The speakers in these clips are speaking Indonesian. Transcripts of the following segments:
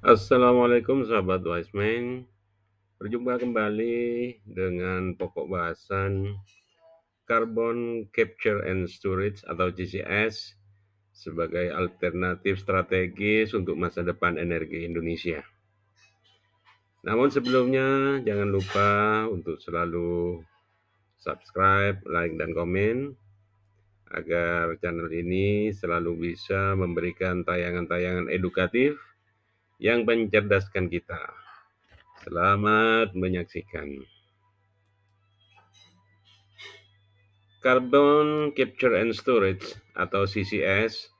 Assalamualaikum sahabat Wiseman. Berjumpa kembali dengan pokok bahasan Carbon Capture and Storage atau CCS sebagai alternatif strategis untuk masa depan energi Indonesia. Namun sebelumnya jangan lupa untuk selalu subscribe, like, dan komen agar channel ini selalu bisa memberikan tayangan-tayangan edukatif yang mencerdaskan kita. Selamat menyaksikan. Carbon Capture and Storage atau CCS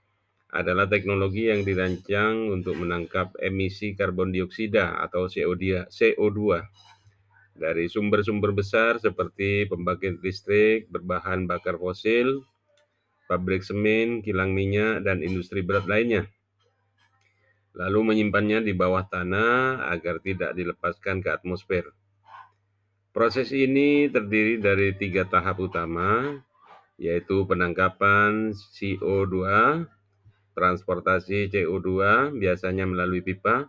adalah teknologi yang dirancang untuk menangkap emisi karbon dioksida atau CO2 dari sumber-sumber besar seperti pembangkit listrik berbahan bakar fosil, pabrik semen, kilang minyak, dan industri berat lainnya. Lalu menyimpannya di bawah tanah agar tidak dilepaskan ke atmosfer. Proses ini terdiri dari 3 tahap utama, yaitu penangkapan CO2, transportasi CO2 biasanya melalui pipa,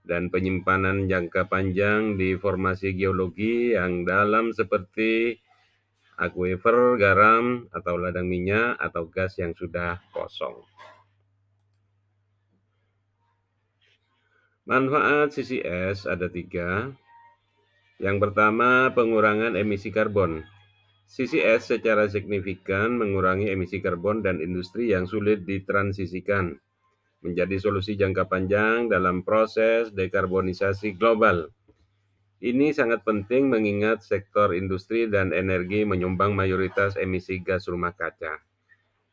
dan penyimpanan jangka panjang di formasi geologi yang dalam seperti akuifer, garam, atau ladang minyak, atau gas yang sudah kosong. Manfaat CCS ada 3. Yang pertama, pengurangan emisi karbon. CCS secara signifikan mengurangi emisi karbon dan industri yang sulit ditransisikan menjadi solusi jangka panjang dalam proses dekarbonisasi global. Ini sangat penting mengingat sektor industri dan energi menyumbang mayoritas emisi gas rumah kaca.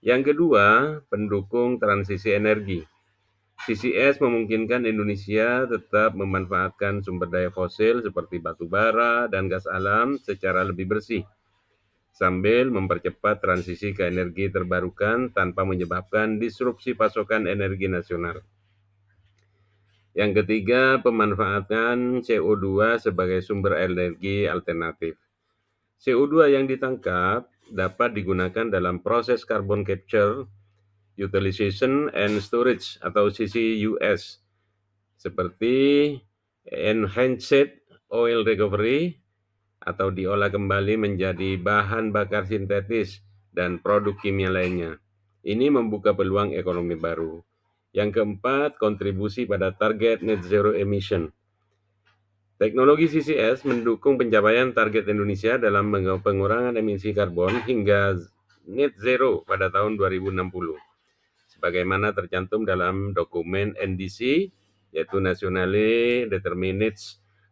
Yang kedua, pendukung transisi energi. CCS memungkinkan Indonesia tetap memanfaatkan sumber daya fosil seperti batu bara dan gas alam secara lebih bersih, sambil mempercepat transisi ke energi terbarukan tanpa menyebabkan disrupsi pasokan energi nasional. Yang ketiga, pemanfaatan CO2 sebagai sumber energi alternatif. CO2 yang ditangkap dapat digunakan dalam proses carbon capture, utilization, and storage atau CCUS, seperti enhanced oil recovery, atau diolah kembali menjadi bahan bakar sintetis dan produk kimia lainnya. Ini membuka peluang ekonomi baru. Yang keempat, kontribusi pada target net zero emission. Teknologi CCS mendukung pencapaian target Indonesia dalam pengurangan emisi karbon hingga net zero pada tahun 2060. Sebagaimana tercantum dalam dokumen NDC, yaitu Nationally Determined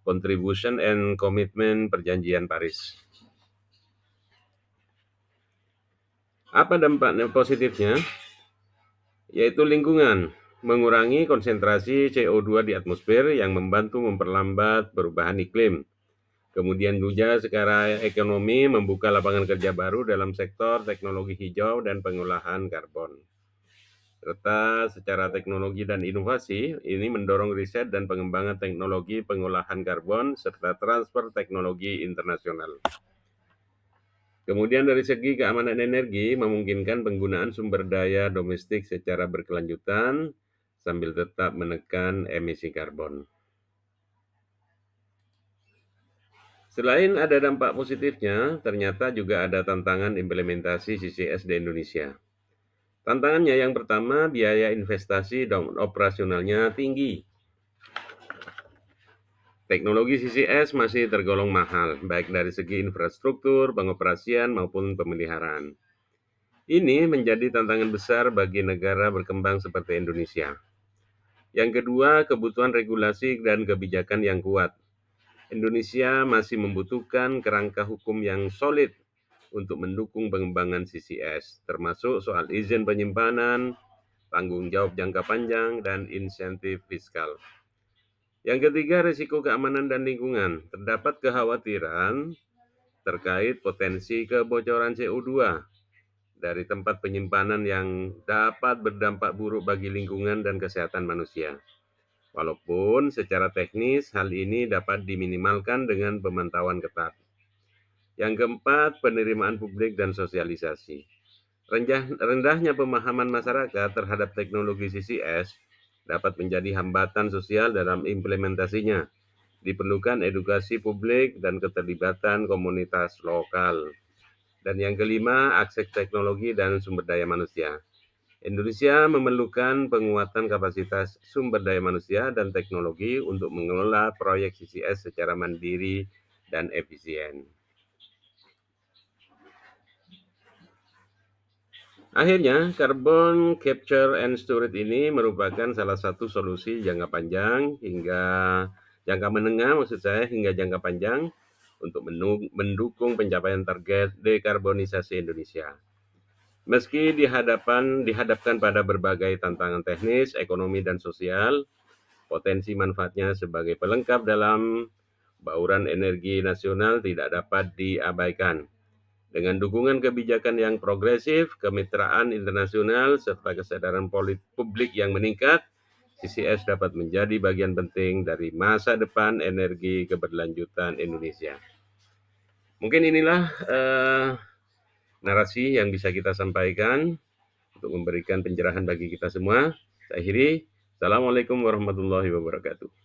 Contribution and Commitment Perjanjian Paris. Apa dampak positifnya? Yaitu lingkungan, mengurangi konsentrasi CO2 di atmosfer yang membantu memperlambat perubahan iklim. Kemudian juga secara ekonomi membuka lapangan kerja baru dalam sektor teknologi hijau dan pengolahan karbon. Serta secara teknologi dan inovasi, ini mendorong riset dan pengembangan teknologi pengolahan karbon serta transfer teknologi internasional. Kemudian dari segi keamanan energi, memungkinkan penggunaan sumber daya domestik secara berkelanjutan sambil tetap menekan emisi karbon. Selain ada dampak positifnya, ternyata juga ada tantangan implementasi CCS di Indonesia. Tantangannya yang pertama, biaya investasi dan operasionalnya tinggi. Teknologi CCS masih tergolong mahal, baik dari segi infrastruktur, pengoperasian, maupun pemeliharaan. Ini menjadi tantangan besar bagi negara berkembang seperti Indonesia. Yang kedua, kebutuhan regulasi dan kebijakan yang kuat. Indonesia masih membutuhkan kerangka hukum yang solid untuk mendukung pengembangan CCS, termasuk soal izin penyimpanan, tanggung jawab jangka panjang, dan insentif fiskal. Yang ketiga, risiko keamanan dan lingkungan. Terdapat kekhawatiran terkait potensi kebocoran CO2 dari tempat penyimpanan yang dapat berdampak buruk bagi lingkungan dan kesehatan manusia. Walaupun secara teknis hal ini dapat diminimalkan dengan pemantauan ketat. Yang keempat, penerimaan publik dan sosialisasi. Rendahnya pemahaman masyarakat terhadap teknologi CCS dapat menjadi hambatan sosial dalam implementasinya. Diperlukan edukasi publik dan keterlibatan komunitas lokal. Dan yang kelima, akses teknologi dan sumber daya manusia. Indonesia memerlukan penguatan kapasitas sumber daya manusia dan teknologi untuk mengelola proyek CCS secara mandiri dan efisien. Akhirnya, carbon capture and storage ini merupakan salah satu solusi jangka panjang hingga jangka menengah, maksud saya hingga jangka panjang untuk mendukung pencapaian target dekarbonisasi Indonesia. Meski dihadapkan pada berbagai tantangan teknis, ekonomi, dan sosial, potensi manfaatnya sebagai pelengkap dalam bauran energi nasional tidak dapat diabaikan. Dengan dukungan kebijakan yang progresif, kemitraan internasional, serta kesadaran publik yang meningkat, CCS dapat menjadi bagian penting dari masa depan energi keberlanjutan Indonesia. Mungkin inilah narasi yang bisa kita sampaikan untuk memberikan pencerahan bagi kita semua. Saya akhiri. Assalamualaikum warahmatullahi wabarakatuh.